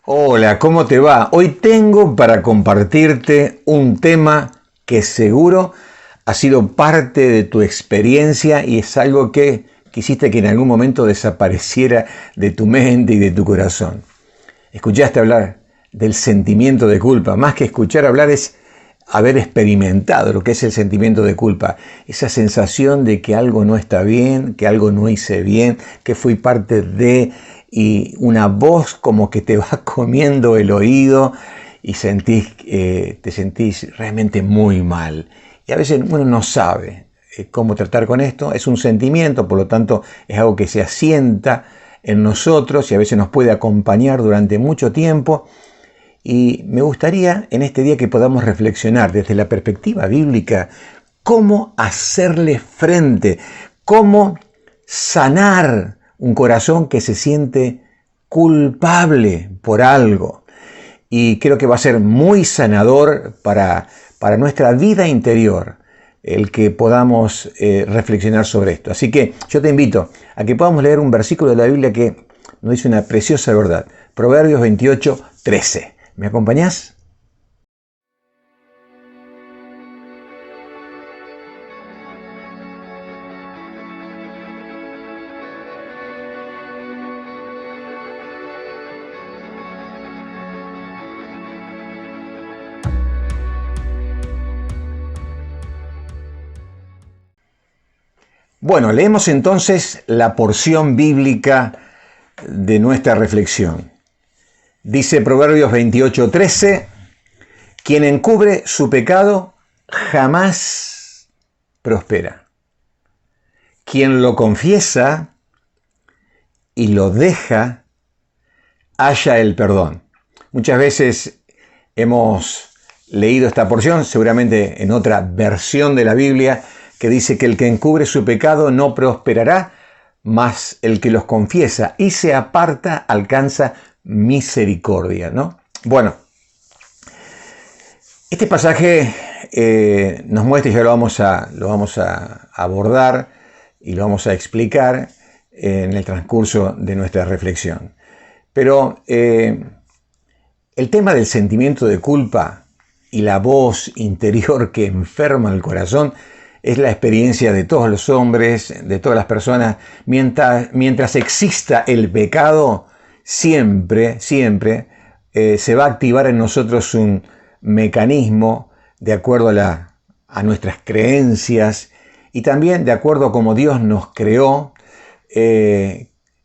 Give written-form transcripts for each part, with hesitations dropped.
Hola, ¿cómo te va? Hoy tengo para compartirte un tema que seguro ha sido parte de tu experiencia y es algo que quisiste que en algún momento desapareciera de tu mente y de tu corazón. Escuchaste hablar del sentimiento de culpa. Más que escuchar hablar es haber experimentado lo que es el sentimiento de culpa. Esa sensación de que algo no está bien, que algo no hice bien, que fui parte de, y una voz como que te va comiendo el oído y te sentís realmente muy mal. Y a veces uno no sabe cómo tratar con esto. Es un sentimiento, por lo tanto es algo que se asienta en nosotros y a veces nos puede acompañar durante mucho tiempo. Y me gustaría en este día que podamos reflexionar desde la perspectiva bíblica cómo hacerle frente, cómo sanar un corazón que se siente culpable por algo. Y creo que va a ser muy sanador para nuestra vida interior el que podamos reflexionar sobre esto. Así que yo te invito a que podamos leer un versículo de la Biblia que nos dice una preciosa verdad. Proverbios 28, 13. ¿Me acompañás? Bueno, leemos entonces la porción bíblica de nuestra reflexión. Dice Proverbios 28:13, quien encubre su pecado jamás prospera. Quien lo confiesa y lo deja, halla el perdón. Muchas veces hemos leído esta porción, seguramente en otra versión de la Biblia, que dice que el que encubre su pecado no prosperará, mas el que los confiesa y se aparta alcanza misericordia, ¿no? Bueno, este pasaje nos muestra, y ya lo vamos a abordar y lo vamos a explicar en el transcurso de nuestra reflexión. Pero el tema del sentimiento de culpa y la voz interior que enferma el corazón es la experiencia de todos los hombres, de todas las personas. Mientras exista el pecado, siempre se va a activar en nosotros un mecanismo de acuerdo a nuestras creencias y también de acuerdo a cómo Dios nos creó.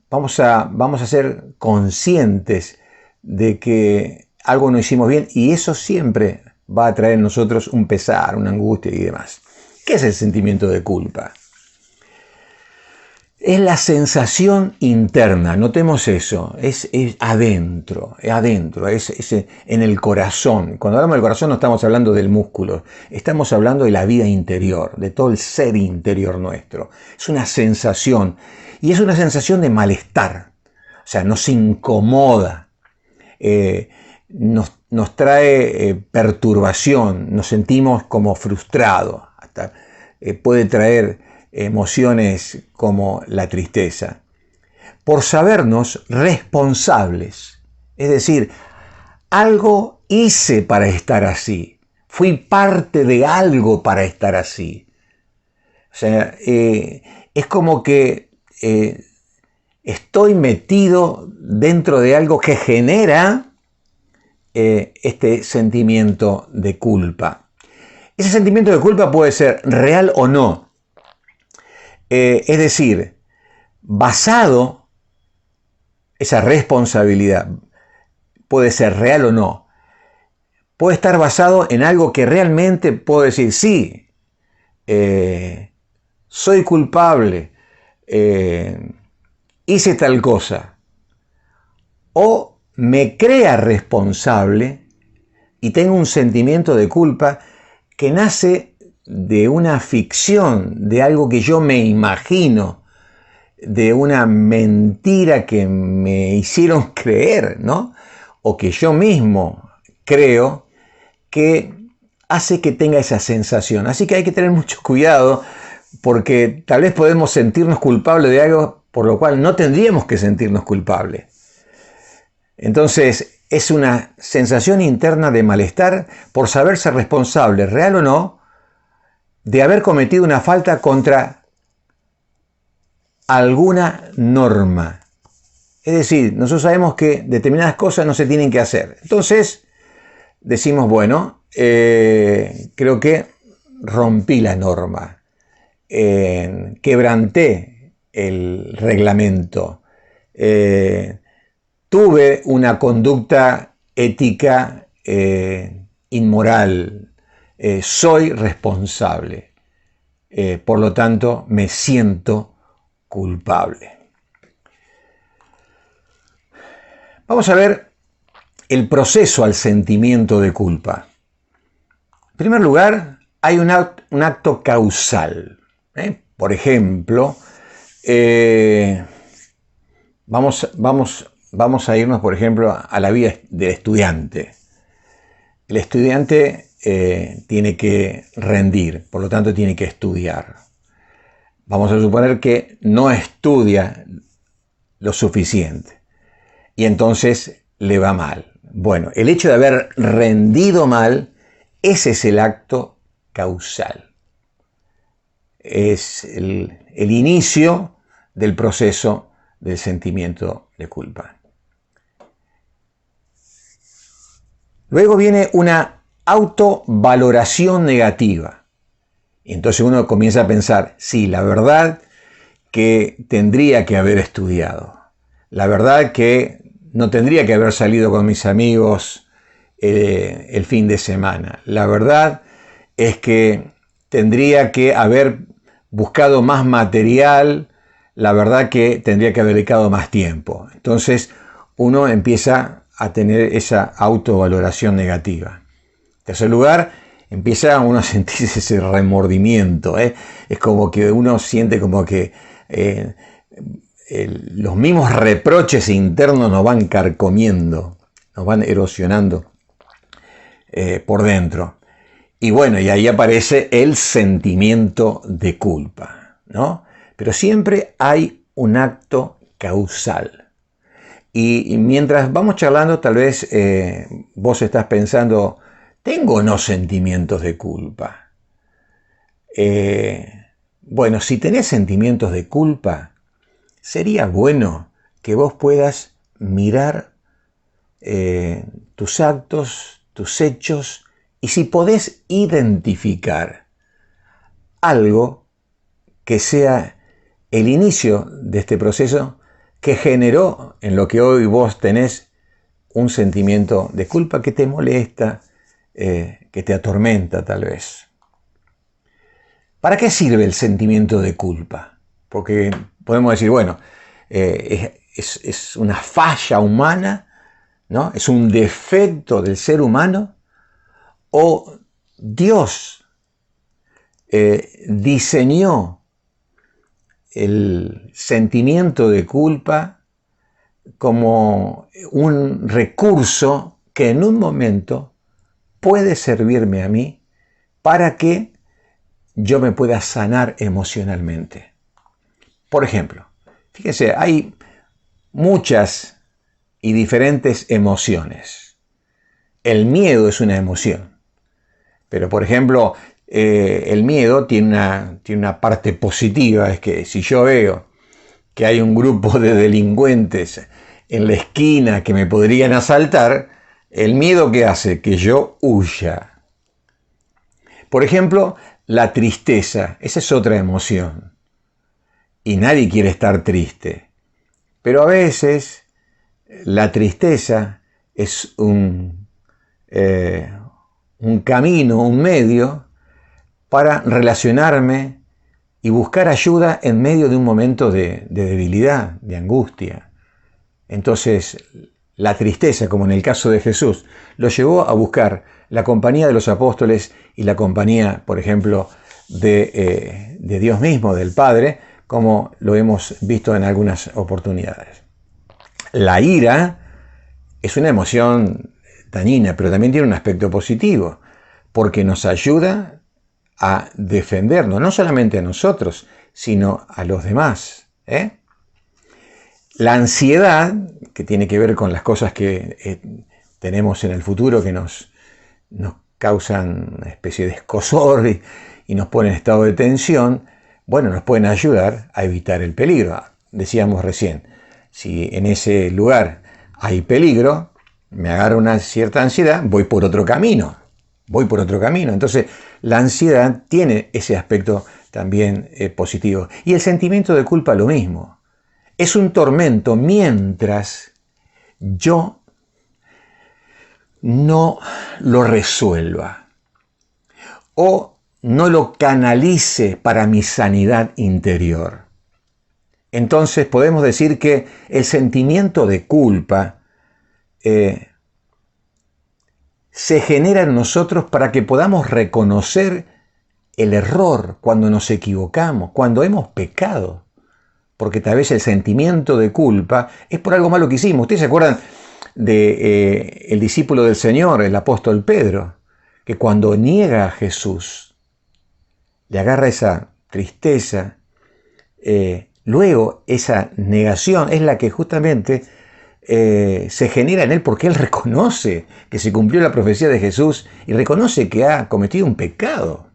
Vamos a ser conscientes de que algo no hicimos bien y eso siempre va a traer en nosotros un pesar, una angustia y demás. ¿Qué es el sentimiento de culpa? Es la sensación interna, notemos eso, es adentro, es en el corazón. Cuando hablamos del corazón no estamos hablando del músculo, estamos hablando de la vida interior, de todo el ser interior nuestro. Es una sensación, y es una sensación de malestar, o sea, nos incomoda, nos trae perturbación, nos sentimos como frustrados, hasta puede traer emociones como la tristeza, por sabernos responsables. Es decir, algo hice para estar así, fui parte de algo para estar así. O sea, es como que estoy metido dentro de algo que genera este sentimiento de culpa. Ese sentimiento de culpa puede ser real o no. Es decir, basado, esa responsabilidad puede ser real o no. Puede estar basado en algo que realmente puedo decir, sí, soy culpable, hice tal cosa. O me crea responsable y tengo un sentimiento de culpa que nace de una ficción, de algo que yo me imagino, de una mentira que me hicieron creer, ¿no? O que yo mismo creo que hace que tenga esa sensación. Así que hay que tener mucho cuidado porque tal vez podemos sentirnos culpables de algo por lo cual no tendríamos que sentirnos culpables. Entonces, es una sensación interna de malestar por saberse responsable, real o no, de haber cometido una falta contra alguna norma. Es decir, nosotros sabemos que determinadas cosas no se tienen que hacer. Entonces, decimos, bueno, creo que rompí la norma, quebranté el reglamento, tuve una conducta ética inmoral, soy responsable, por lo tanto me siento culpable. Vamos a ver el proceso al sentimiento de culpa. En primer lugar, hay un acto causal. Por ejemplo, vamos a irnos, por ejemplo, a la vida del estudiante. El estudiante tiene que rendir, por lo tanto tiene que estudiar. Vamos a suponer que no estudia lo suficiente y entonces le va mal. Bueno, el hecho de haber rendido mal, ese es el acto causal. Es el inicio del proceso del sentimiento de culpa. Luego viene una autovaloración negativa. Y entonces uno comienza a pensar, sí, la verdad que tendría que haber estudiado. La verdad que no tendría que haber salido con mis amigos el fin de semana. La verdad es que tendría que haber buscado más material. La verdad que tendría que haber dedicado más tiempo. Entonces uno empieza a tener esa autovaloración negativa. En tercer lugar, empieza uno a sentir ese remordimiento. Es como que uno siente como que los mismos reproches internos nos van carcomiendo, nos van erosionando por dentro. Y bueno, y ahí aparece el sentimiento de culpa, ¿no? Pero siempre hay un acto causal. Y mientras vamos charlando, tal vez vos estás pensando, ¿tengo o no sentimientos de culpa? Bueno, si tenés sentimientos de culpa, sería bueno que vos puedas mirar tus actos, tus hechos, y si podés identificar algo que sea el inicio de este proceso que generó en lo que hoy vos tenés un sentimiento de culpa que te molesta, que te atormenta tal vez. ¿Para qué sirve el sentimiento de culpa? Porque podemos decir, bueno, es una falla humana, ¿no? Es un defecto del ser humano, o Dios diseñó el sentimiento de culpa como un recurso que en un momento puede servirme a mí para que yo me pueda sanar emocionalmente. Por ejemplo, fíjense, hay muchas y diferentes emociones. El miedo es una emoción, pero por ejemplo, el miedo tiene una parte positiva, es que si yo veo que hay un grupo de delincuentes en la esquina que me podrían asaltar, el miedo que hace que yo huya. Por ejemplo, la tristeza, esa es otra emoción. Y nadie quiere estar triste. Pero a veces la tristeza es un camino, un medio para relacionarme y buscar ayuda en medio de un momento de debilidad, de angustia. Entonces, la tristeza, como en el caso de Jesús, lo llevó a buscar la compañía de los apóstoles y la compañía, por ejemplo, de Dios mismo, del Padre, como lo hemos visto en algunas oportunidades. La ira es una emoción dañina, pero también tiene un aspecto positivo, porque nos ayuda a defendernos, no solamente a nosotros, sino a los demás. La ansiedad, que tiene que ver con las cosas que tenemos en el futuro que nos causan una especie de escozor y nos ponen en estado de tensión, bueno, nos pueden ayudar a evitar el peligro. Decíamos recién, si en ese lugar hay peligro, me agarra una cierta ansiedad, voy por otro camino. Entonces, la ansiedad tiene ese aspecto también positivo. Y el sentimiento de culpa lo mismo. Es un tormento mientras yo no lo resuelva o no lo canalice para mi sanidad interior. Entonces podemos decir que el sentimiento de culpa se genera en nosotros para que podamos reconocer el error cuando nos equivocamos, cuando hemos pecado. Porque tal vez el sentimiento de culpa es por algo malo que hicimos. ¿Ustedes se acuerdan de el discípulo del Señor, el apóstol Pedro, que cuando niega a Jesús, le agarra esa tristeza, luego esa negación es la que justamente se genera en él porque él reconoce que se cumplió la profecía de Jesús y reconoce que ha cometido un pecado.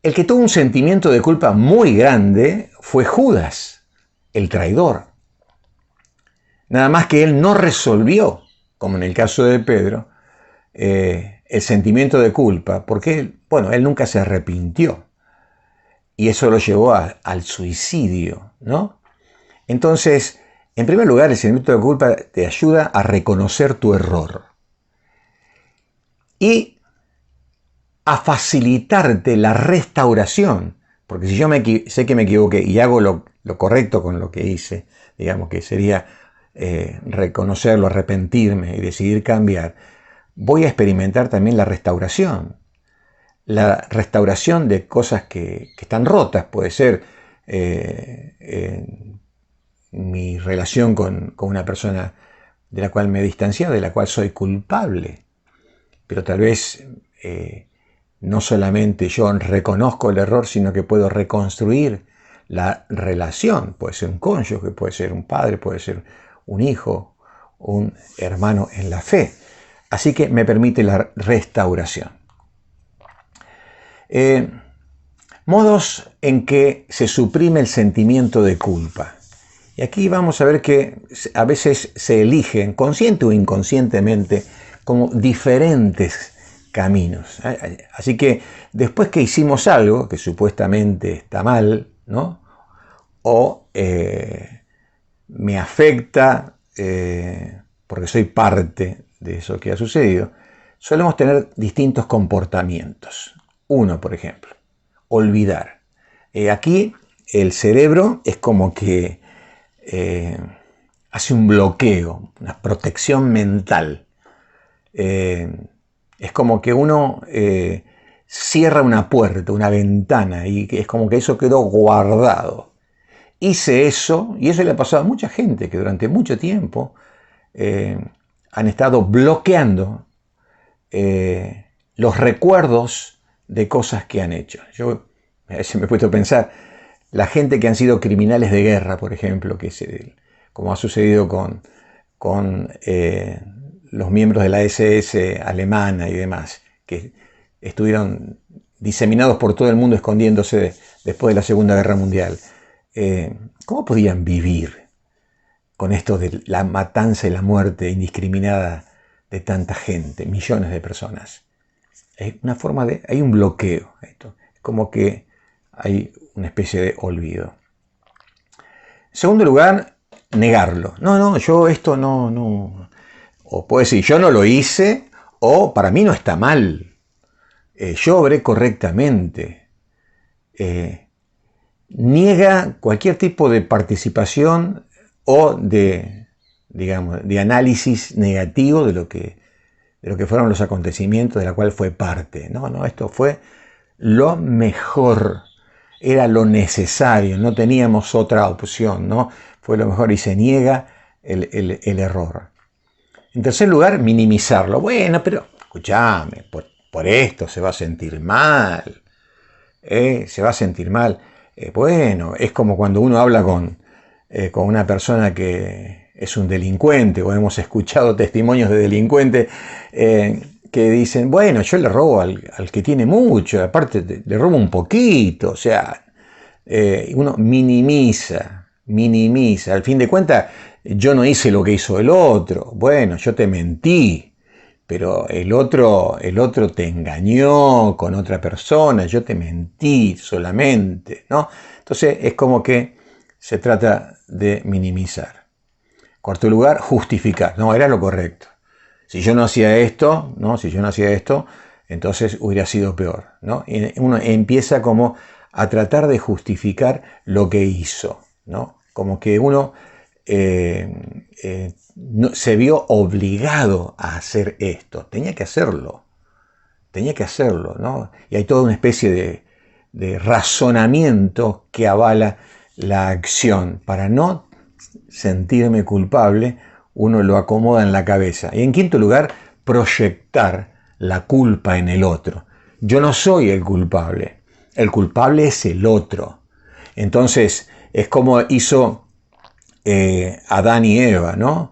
El que tuvo un sentimiento de culpa muy grande fue Judas, el traidor. Nada más que él no resolvió, como en el caso de Pedro, el sentimiento de culpa, porque él nunca se arrepintió. Y eso lo llevó al suicidio, ¿no? Entonces, en primer lugar, el sentimiento de culpa te ayuda a reconocer tu error y a facilitarte la restauración. Porque si yo sé que me equivoqué y hago lo correcto con lo que hice, digamos que sería reconocerlo, arrepentirme y decidir cambiar, voy a experimentar también la restauración. La restauración de cosas que están rotas. Puede ser mi relación con una persona de la cual me he distanciado, de la cual soy culpable. Pero tal vez no solamente yo reconozco el error, sino que puedo reconstruir la relación. Puede ser un cónyuge, puede ser un padre, puede ser un hijo, un hermano en la fe. Así que me permite la restauración. Modos en que se suprime el sentimiento de culpa. Y aquí vamos a ver que a veces se eligen, consciente o inconscientemente, como diferentes caminos. Así que después que hicimos algo que supuestamente está mal, ¿no? O me afecta porque soy parte de eso que ha sucedido, solemos tener distintos comportamientos. Uno, por ejemplo, olvidar. Aquí el cerebro es como que hace un bloqueo, una protección mental. Es como que uno cierra una puerta, una ventana, y es como que eso quedó guardado. Hice eso, y eso le ha pasado a mucha gente que durante mucho tiempo han estado bloqueando los recuerdos de cosas que han hecho. Yo a veces me he puesto a pensar, la gente que han sido criminales de guerra, por ejemplo, como ha sucedido con los miembros de la SS alemana y demás, que estuvieron diseminados por todo el mundo escondiéndose después de la Segunda Guerra Mundial. ¿Cómo podían vivir con esto de la matanza y la muerte indiscriminada de tanta gente, millones de personas? Hay un bloqueo. Esto es como que hay una especie de olvido. En segundo lugar, negarlo. No, yo esto no. O puede decir, yo no lo hice, o para mí no está mal. Yo obré correctamente. Niega cualquier tipo de participación o de análisis negativo de lo que fueron los acontecimientos de la cual fue parte. No, esto fue lo mejor, era lo necesario, no teníamos otra opción, ¿no? Fue lo mejor y se niega el error. En tercer lugar, minimizarlo. Bueno, pero escúchame, por esto se va a sentir mal. Se va a sentir mal. Bueno, es como cuando uno habla con una persona que es un delincuente, o hemos escuchado testimonios de delincuentes que dicen, bueno, yo le robo al que tiene mucho, aparte le robo un poquito, o sea, uno minimiza. Al fin de cuentas, yo no hice lo que hizo el otro. Bueno, yo te mentí, pero el otro te engañó con otra persona, yo te mentí solamente, ¿no? Entonces es como que se trata de minimizar. Cuarto lugar, justificar. No, era lo correcto. Si yo no hacía esto, ¿no? Si yo no hacía esto, entonces hubiera sido peor, ¿no? Y uno empieza como a tratar de justificar lo que hizo, ¿no? Como que uno se vio obligado a hacer esto. Tenía que hacerlo, ¿no? Y hay toda una especie de razonamiento que avala la acción. Para no sentirme culpable, uno lo acomoda en la cabeza. Y en quinto lugar, proyectar la culpa en el otro. Yo no soy el culpable es el otro. Entonces, es como hizo Adán y Eva, ¿no?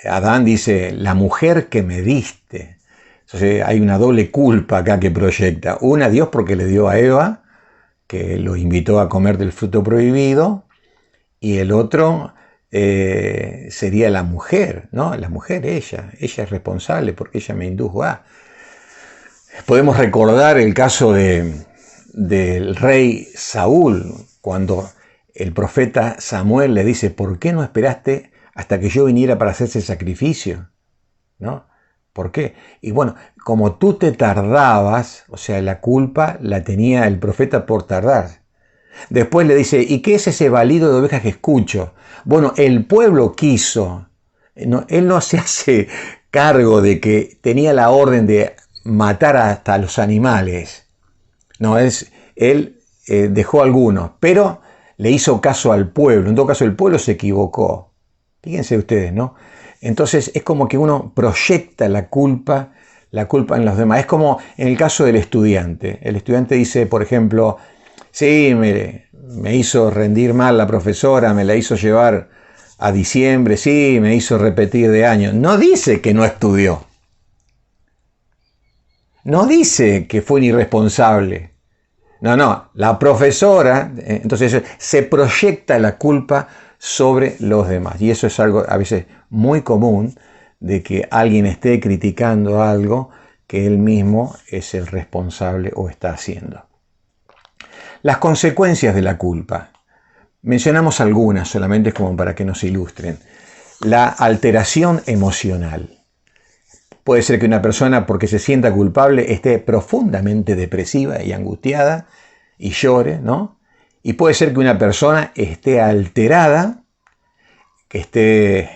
Adán dice, la mujer que me diste. Entonces hay una doble culpa acá que proyecta. Una a Dios porque le dio a Eva, que lo invitó a comer del fruto prohibido, y el otro sería la mujer, ¿no? La mujer, ella es responsable porque ella me indujo a. Podemos recordar el caso del rey Saúl, cuando el profeta Samuel le dice, ¿por qué no esperaste hasta que yo viniera para hacerse sacrificio? ¿No? ¿Por qué? Y bueno, como tú te tardabas, o sea, la culpa la tenía el profeta por tardar. Después le dice, ¿y qué es ese balido de ovejas que escucho? Bueno, el pueblo quiso. No, él no se hace cargo de que tenía la orden de matar hasta los animales. No, él dejó algunos, pero le hizo caso al pueblo. En todo caso, el pueblo se equivocó. Fíjense ustedes, ¿no? Entonces es como que uno proyecta la culpa en los demás. Es como en el caso del estudiante. El estudiante dice, por ejemplo, sí, me hizo rendir mal la profesora, me la hizo llevar a diciembre, sí, me hizo repetir de año. No dice que no estudió. No dice que fue un irresponsable. No, la profesora, entonces se proyecta la culpa sobre los demás. Y eso es algo a veces muy común, de que alguien esté criticando algo que él mismo es el responsable o está haciendo. Las consecuencias de la culpa. Mencionamos algunas solamente como para que nos ilustren. La alteración emocional. Puede ser que una persona, porque se sienta culpable, esté profundamente depresiva y angustiada y llore, ¿no? Y puede ser que una persona esté alterada, que esté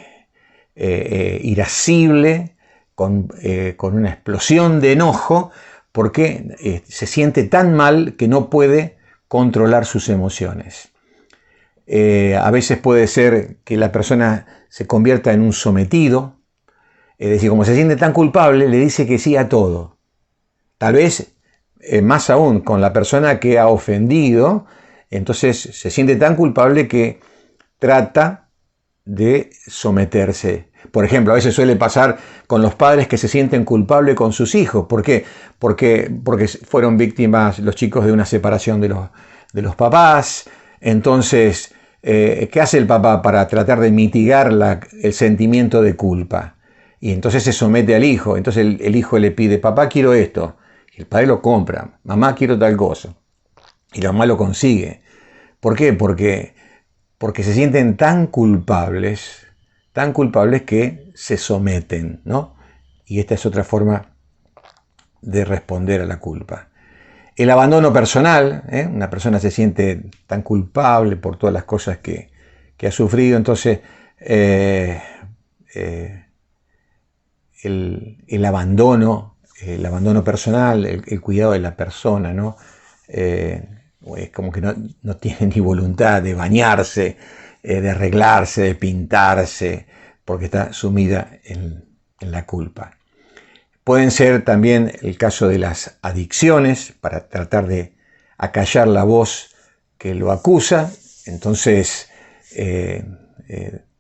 irascible, con una explosión de enojo, porque se siente tan mal que no puede controlar sus emociones. A veces puede ser que la persona se convierta en un sometido, es decir, como se siente tan culpable, le dice que sí a todo. Tal vez, más aún, con la persona que ha ofendido, entonces se siente tan culpable que trata de someterse. Por ejemplo, a veces suele pasar con los padres que se sienten culpables con sus hijos. ¿Por qué? Porque fueron víctimas los chicos de una separación de los papás. Entonces, ¿qué hace el papá para tratar de mitigar el sentimiento de culpa? Y entonces se somete al hijo. Entonces el hijo le pide, papá, quiero esto. Y el padre lo compra. Mamá, quiero tal cosa. Y la mamá lo consigue. ¿Por qué? Porque se sienten tan culpables que se someten, ¿no? Y esta es otra forma de responder a la culpa. El abandono personal, una persona se siente tan culpable por todas las cosas que ha sufrido, entonces el abandono personal, el cuidado de la persona, ¿no? Es como que no tiene ni voluntad de bañarse, de arreglarse, de pintarse, porque está sumida en la culpa. Pueden ser también el caso de las adicciones, para tratar de acallar la voz que lo acusa, entonces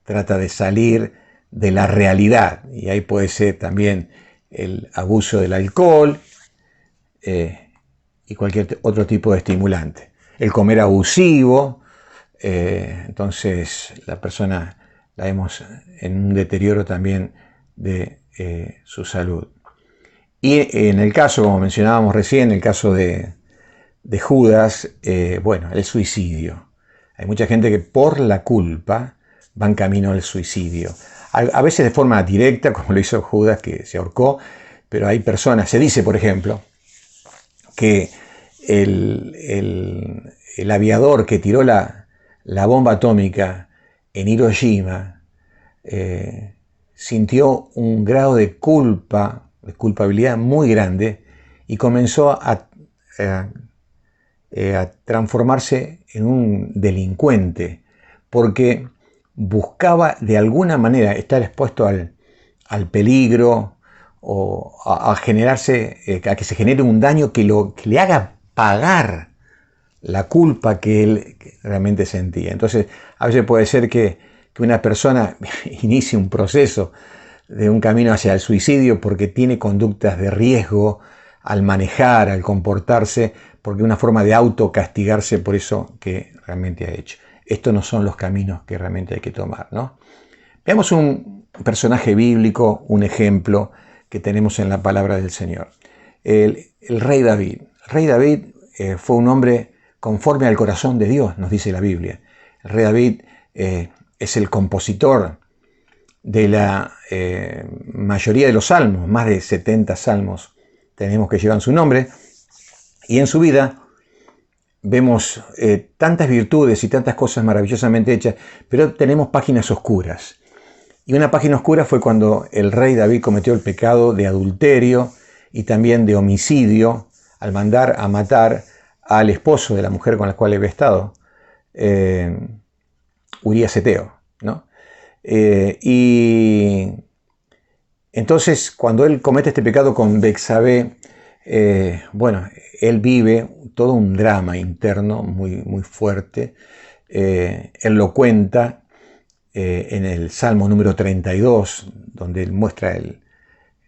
trata de salir de la realidad, y ahí puede ser también el abuso del alcohol y cualquier otro tipo de estimulante. El comer abusivo, entonces la persona la vemos en un deterioro también de su salud. Y en el caso, como mencionábamos recién, el caso de Judas, bueno, el suicidio. Hay mucha gente que por la culpa van camino al suicidio. A veces de forma directa, como lo hizo Judas, que se ahorcó, pero hay personas, se dice, por ejemplo, que el aviador que tiró la bomba atómica en Hiroshima sintió un grado de culpabilidad muy grande y comenzó a transformarse en un delincuente, porque buscaba de alguna manera estar expuesto al peligro o a generarse, a que se genere un daño que le haga pagar la culpa que él realmente sentía. Entonces, a veces puede ser que una persona inicie un proceso de un camino hacia el suicidio porque tiene conductas de riesgo al manejar, al comportarse, porque es una forma de autocastigarse por eso que realmente ha hecho. Estos no son los caminos que realmente hay que tomar, ¿no? Veamos un personaje bíblico, un ejemplo que tenemos en la palabra del Señor. El rey David. El rey David fue un hombre conforme al corazón de Dios, nos dice la Biblia. El rey David es el compositor de la mayoría de los salmos, más de 70 salmos tenemos que llevan su nombre, y en su vida vemos tantas virtudes y tantas cosas maravillosamente hechas, pero tenemos páginas oscuras. Y una página oscura fue cuando el rey David cometió el pecado de adulterio y también de homicidio al mandar a matar al esposo de la mujer con la cual había estado, Urías Eteo, ¿no? Y entonces cuando él comete este pecado con Betsabé, bueno, él vive todo un drama interno muy, muy fuerte. Él lo cuenta en el Salmo número 32, donde él muestra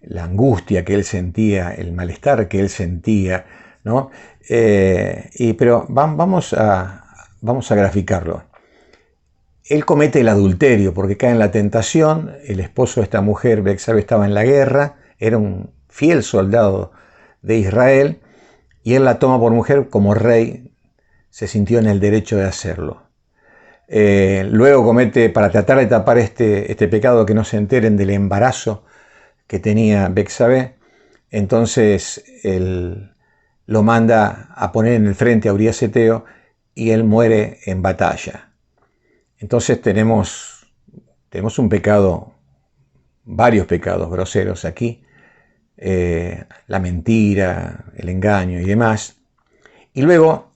la angustia que él sentía, el malestar que él sentía, ¿no? Pero vamos a graficarlo. Él comete el adulterio porque cae en la tentación. El esposo de esta mujer, Betsabé, estaba en la guerra, era un fiel soldado de Israel, y él la toma por mujer. Como rey se sintió en el derecho de hacerlo. Luego comete, para tratar de tapar este pecado, que no se enteren del embarazo que tenía Betsabé, entonces él lo manda a poner en el frente a Urías Eteo y él muere en batalla. Entonces tenemos un pecado, varios pecados groseros aquí, la mentira, el engaño y demás. Y luego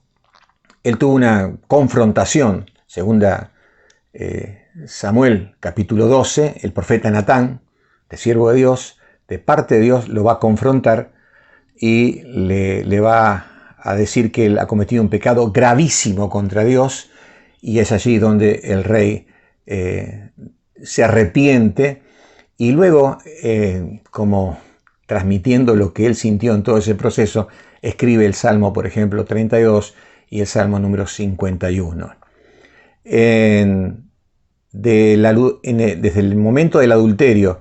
él tuvo una confrontación, segunda Samuel capítulo 12, el profeta Natán, de siervo de Dios, de parte de Dios, lo va a confrontar y le va a decir que él ha cometido un pecado gravísimo contra Dios, y es allí donde el rey se arrepiente y luego, como transmitiendo lo que él sintió en todo ese proceso, escribe el Salmo, por ejemplo, 32 y el Salmo número 51. Desde el momento del adulterio,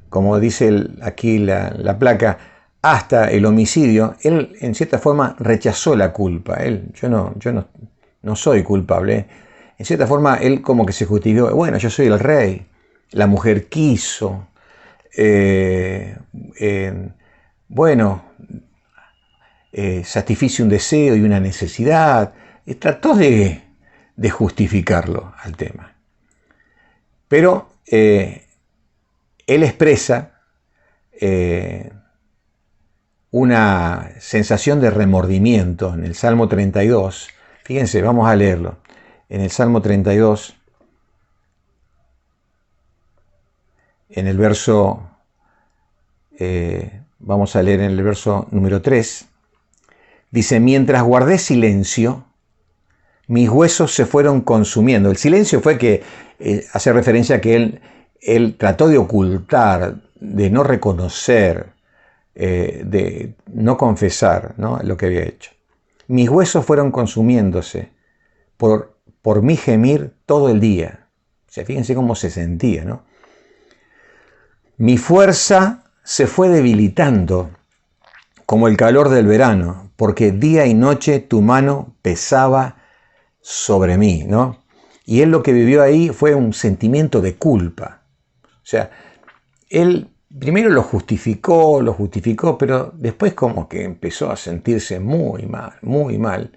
como dice aquí la placa, hasta el homicidio, él en cierta forma rechazó la culpa. Yo no soy culpable. En cierta forma, él como que se justificó: bueno, yo soy el rey, la mujer quiso, satisfice un deseo y una necesidad. Trató de justificarlo al tema. Pero él expresa una sensación de remordimiento en el Salmo 32. Fíjense, vamos a leerlo. En el Salmo 32, en el verso, vamos a leer en el verso número 3, Dice, mientras guardé silencio, mis huesos se fueron consumiendo. El silencio fue que hace referencia a que él trató de ocultar, de no reconocer, de no confesar, ¿no?, lo que había hecho. Mis huesos fueron consumiéndose por mi gemir todo el día. O sea, fíjense cómo se sentía, ¿no? Mi fuerza se fue debilitando como el calor del verano, porque día y noche tu mano pesaba sobre mí, ¿no? Y él lo que vivió ahí fue un sentimiento de culpa. O sea, él primero lo justificó, pero después como que empezó a sentirse muy mal, muy mal.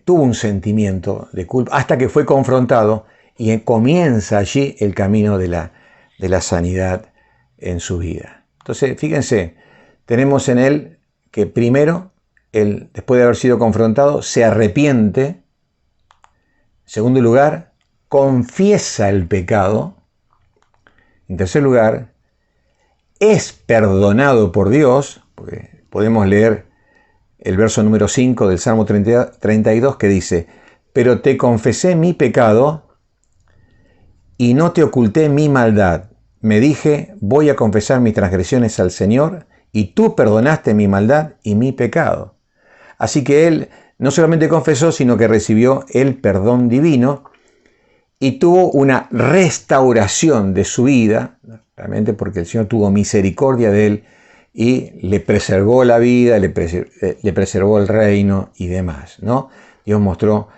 Tuvo un sentimiento de culpa hasta que fue confrontado y comienza allí el camino de la sanidad en su vida. Entonces, fíjense, tenemos en él que primero, él, después de haber sido confrontado, se arrepiente. En segundo lugar, confiesa el pecado. En tercer lugar, es perdonado por Dios, porque podemos leer el verso número 5 del Salmo 32 que dice, pero te confesé mi pecado y no te oculté mi maldad. Me dije, voy a confesar mis transgresiones al Señor y tú perdonaste mi maldad y mi pecado. Así que él no solamente confesó, sino que recibió el perdón divino y tuvo una restauración de su vida, realmente porque el Señor tuvo misericordia de él y le preservó la vida, le preservó el reino y demás, ¿no? Dios mostró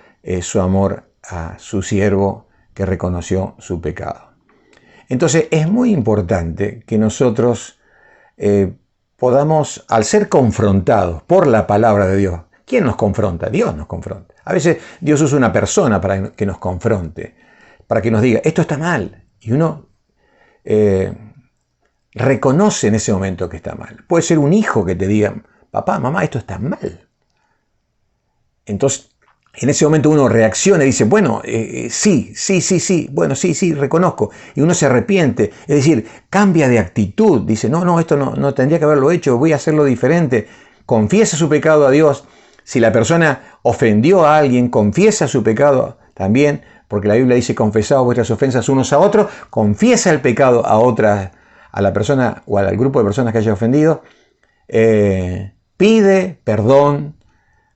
su amor a su siervo que reconoció su pecado. Entonces es muy importante que nosotros podamos, al ser confrontados por la palabra de Dios, ¿quién nos confronta? Dios nos confronta. A veces Dios usa una persona para que nos confronte, para que nos diga, esto está mal. Y uno reconoce en ese momento que está mal. Puede ser un hijo que te diga, papá, mamá, esto está mal. Entonces, en ese momento uno reacciona y dice, bueno, sí, bueno, sí, reconozco. Y uno se arrepiente, es decir, cambia de actitud, dice, no, esto no tendría que haberlo hecho, voy a hacerlo diferente. Confiesa su pecado a Dios. Si la persona ofendió a alguien, confiesa su pecado también, porque la Biblia dice, confesad vuestras ofensas unos a otros, confiesa el pecado a la persona o al grupo de personas que haya ofendido, pide perdón,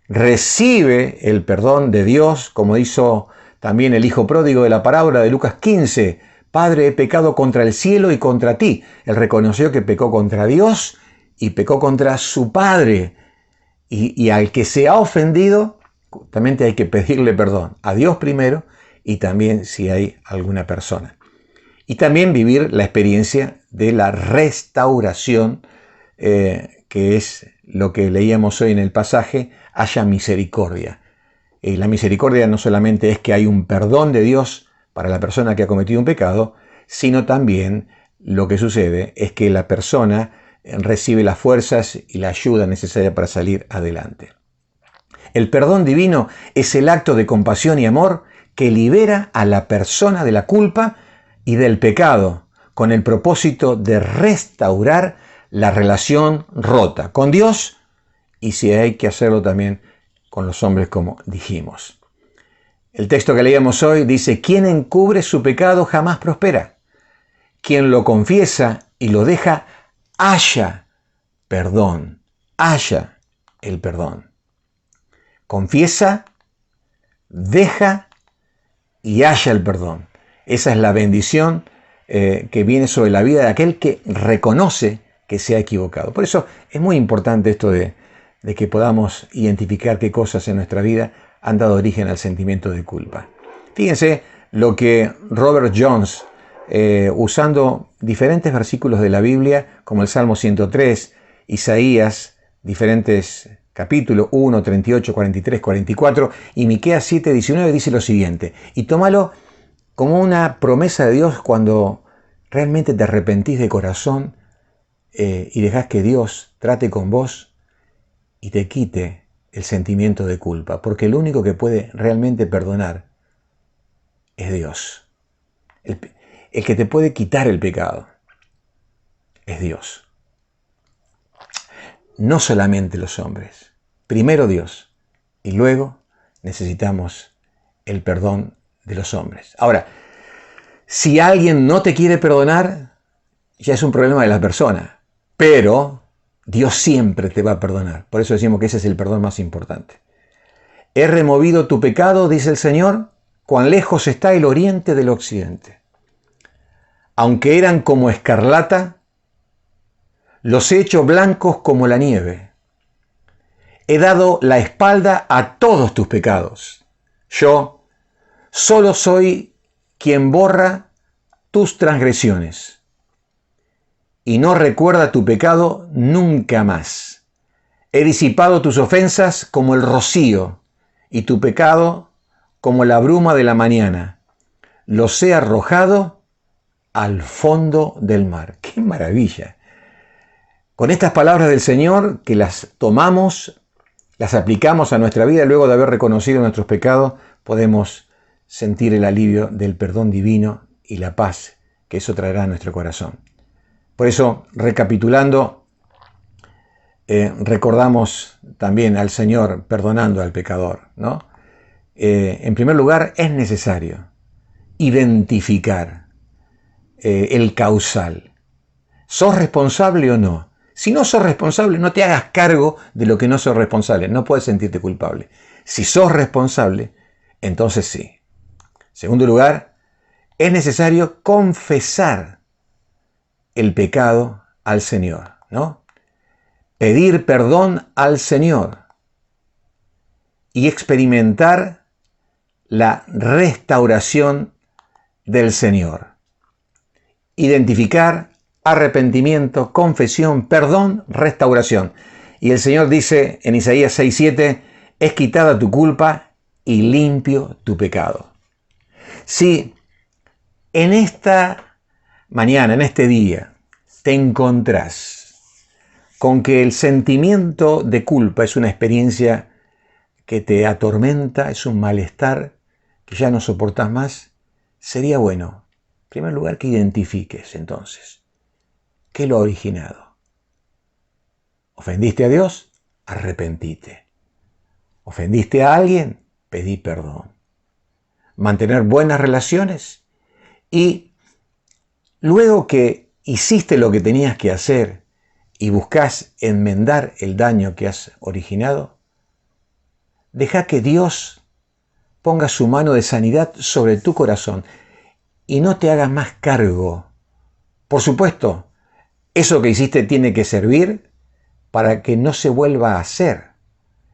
recibe el perdón de Dios, como hizo también el hijo pródigo de la parábola de Lucas 15. Padre, he pecado contra el cielo y contra ti. Él reconoció que pecó contra Dios y pecó contra su padre. Y al que se ha ofendido, justamente hay que pedirle perdón a Dios primero y también si hay alguna persona. Y también vivir la experiencia de la restauración, que es lo que leíamos hoy en el pasaje, haya misericordia. La misericordia no solamente es que hay un perdón de Dios para la persona que ha cometido un pecado, sino también lo que sucede es que la persona recibe las fuerzas y la ayuda necesaria para salir adelante. El perdón divino es el acto de compasión y amor que libera a la persona de la culpa y del pecado, con el propósito de restaurar la relación rota con Dios y si hay que hacerlo también con los hombres, como dijimos. El texto que leíamos hoy dice, quien encubre su pecado jamás prospera. Quien lo confiesa y lo deja, halla perdón, halla el perdón. Confiesa, deja y halla el perdón. Esa es la bendición que viene sobre la vida de aquel que reconoce que se ha equivocado. Por eso es muy importante esto de que podamos identificar qué cosas en nuestra vida han dado origen al sentimiento de culpa. Fíjense lo que Robert Jones, usando diferentes versículos de la Biblia, como el Salmo 103, Isaías, diferentes capítulos 1, 38, 43, 44 y Miqueas 7, 19, dice lo siguiente, y tómalo como una promesa de Dios cuando realmente te arrepentís de corazón y dejás que Dios trate con vos y te quite el sentimiento de culpa, porque el único que puede realmente perdonar es Dios. El que te puede quitar el pecado es Dios. No solamente los hombres. primero Dios y luego necesitamos el perdón de los hombres. Ahora, si alguien no te quiere perdonar, ya es un problema de la persona, pero Dios siempre te va a perdonar. Por eso decimos que ese es el perdón más importante. He removido tu pecado, dice el Señor, cuán lejos está el oriente del occidente. Aunque eran como escarlata, los he hecho blancos como la nieve. He dado la espalda a todos tus pecados. Yo solo soy quien borra tus transgresiones y no recuerda tu pecado nunca más. He disipado tus ofensas como el rocío y tu pecado como la bruma de la mañana. Los he arrojado al fondo del mar. ¡Qué maravilla! Con estas palabras del Señor, que las tomamos, las aplicamos a nuestra vida, luego de haber reconocido nuestros pecados, podemos sentir el alivio del perdón divino y la paz que eso traerá a nuestro corazón. Por eso, recapitulando, recordamos también al Señor perdonando al pecador, ¿no? En primer lugar, es necesario identificar el causal. ¿Sos responsable o no? Si no sos responsable, no te hagas cargo de lo que no sos responsable. No puedes sentirte culpable. Si sos responsable, entonces sí. Segundo lugar, es necesario confesar el pecado al Señor, ¿no? Pedir perdón al Señor y experimentar la restauración del Señor. Identificar arrepentimiento, confesión, perdón, restauración. Y el Señor dice en Isaías 6:7, es quitada tu culpa y limpio tu pecado. Si en esta mañana, en este día, te encontrás con que el sentimiento de culpa es una experiencia que te atormenta, es un malestar que ya no soportás más, sería bueno, en primer lugar, que identifiques entonces qué lo ha originado. ¿Ofendiste a Dios? Arrepentite. ¿Ofendiste a alguien? Pedí perdón. Mantener buenas relaciones y luego que hiciste lo que tenías que hacer y buscas enmendar el daño que has originado, deja que Dios ponga su mano de sanidad sobre tu corazón y no te hagas más cargo. Por supuesto, eso que hiciste tiene que servir para que no se vuelva a hacer.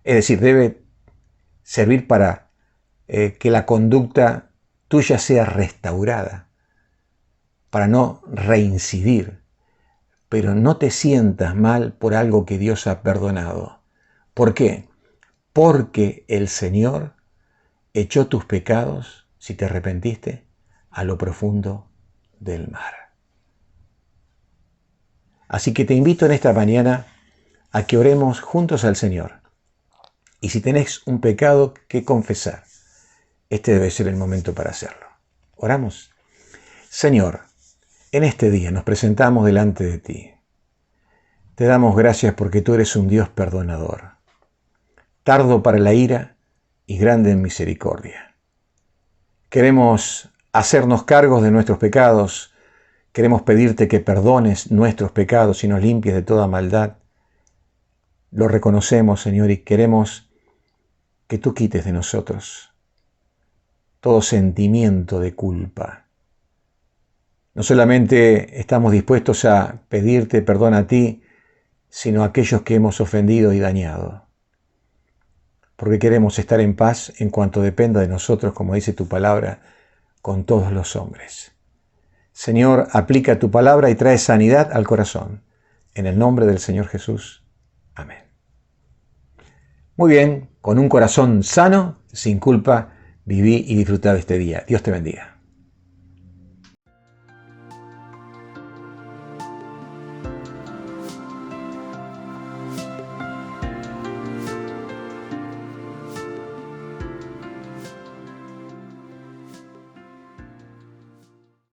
Es decir, debe servir para que la conducta tuya sea restaurada, para no reincidir. Pero no te sientas mal por algo que Dios ha perdonado. ¿Por qué? Porque el Señor echó tus pecados, si te arrepentiste, a lo profundo del mar. Así que te invito en esta mañana a que oremos juntos al Señor. Y si tenés un pecado que confesar, este debe ser el momento para hacerlo. Oramos. Señor, en este día nos presentamos delante de ti. Te damos gracias porque tú eres un Dios perdonador, tardo para la ira y grande en misericordia. Queremos hacernos cargos de nuestros pecados, queremos pedirte que perdones nuestros pecados y nos limpies de toda maldad. Lo reconocemos, Señor, y queremos que tú quites de nosotros todo sentimiento de culpa. No solamente estamos dispuestos a pedirte perdón a ti, sino a aquellos que hemos ofendido y dañado. Porque queremos estar en paz en cuanto dependa de nosotros, como dice tu palabra, con todos los hombres. Señor, aplica tu palabra y trae sanidad al corazón. En el nombre del Señor Jesús. Amén. Muy bien, con un corazón sano, sin culpa, viví y disfruté de este día. Dios te bendiga.